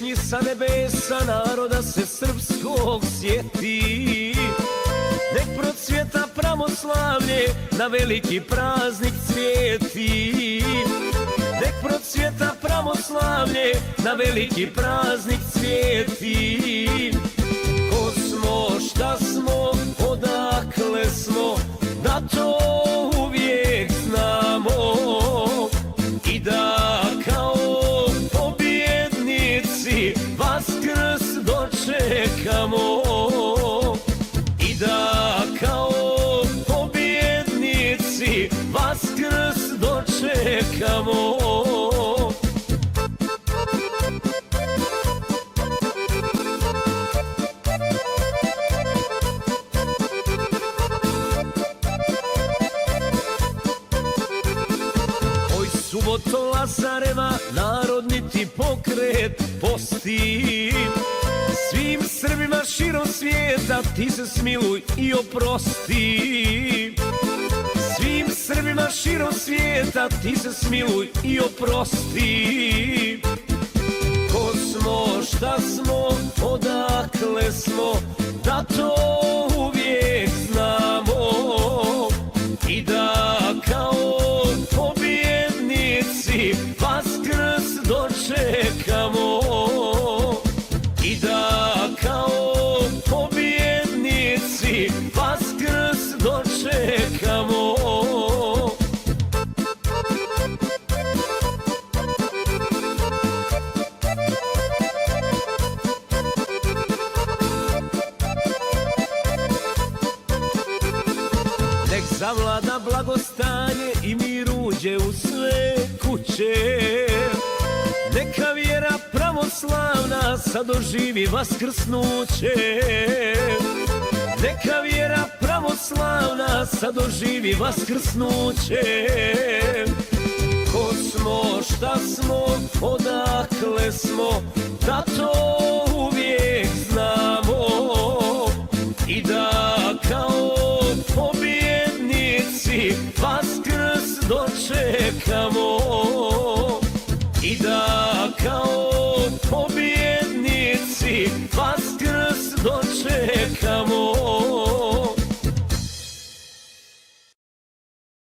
Srećni sa nebesa naroda se srpskog sjeti. Nek procvjeta pravoslavlje, na veliki praznik cvijeti. Nek procvjeta pravoslavlje, na veliki praznik cvijeti. Ko smo, šta smo, odakle smo, da to uvijek znamo. I da kao pobjednici Vaskrs dočekamo. I da kao pobjednici Vaskrs dočekamo. Suboto Lazareva narodni ti pokret posti. Svim Srbima širom svijeta ti se smiluj i oprosti. Svim Srbima širom svijeta ti se smiluj i oprosti. Ko smo, šta smo, odakle smo, da to uvijek znamo. I da kao pobjednici Vaskrs dočekamo. I da kao pobjednici Vaskrs dočekamo. Nek zavlada blagostanje i mir uđe u sve kuće. Neka vjera pravoslavna sad doživi vaskrsnuće. Neka vjera pravoslavna sad doživi vaskrsnuće. Ko smo, šta smo, odakle smo, da to uvijek znamo. I da kao pobjednici Vaskrs dočekamo. I da kao pobjednici Vaskrs dočekamo.